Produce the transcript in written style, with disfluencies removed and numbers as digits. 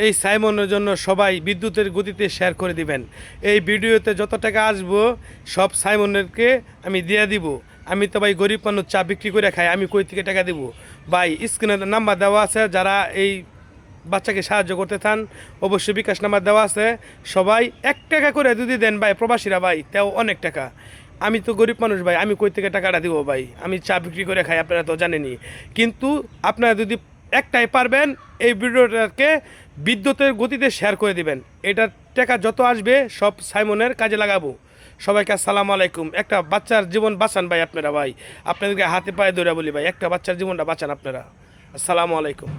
এই সাইমনের জন্য সবাই বিদ্যুতের গতিতে শেয়ার করে দিবেন। এই ভিডিওতে যত টাকা আসবো সব সাইমনেরকে আমি দিয়ে দিব। আমি তো ভাই গরিব মানুষ, চা বিক্রি করে খাই, আমি কই থেকে টাকা দিব? ভাই স্ক্রিনে নাম্বার দেওয়া আছে, যারা এই বাচ্চাকে সাহায্য করতে চান অবশ্যই বিকাশ নাম্বার দেওয়া আছে। সবাই 1 টাকা করে যদি দেন ভাই, প্রবাসীরা ভাই, তাও অনেক টাকা। আমি তো গরিব মানুষ ভাই, আমি কই থেকে টাকাটা দিব ভাই? আমি চা বিক্রি করে খাই, আপনারা তো জানেনই। কিন্তু আপনারা যদি একটাই পারবেন, এই ভিডিওটাকে বিদ্যুতের গতিতে শেয়ার করে দিবেন। এটার টাকা যত আসবে সব সাইমনের কাজে লাগাবো। সবাইকে আসসালামু আলাইকুম। একটা বাচ্চার জীবন বাঁচান ভাই আপনারা, ভাই আপনাদেরকে হাতে পায়ে ধরে বলি ভাই, একটা বাচ্চার জীবনটা বাঁচান আপনারা। আসসালামু আলাইকুম।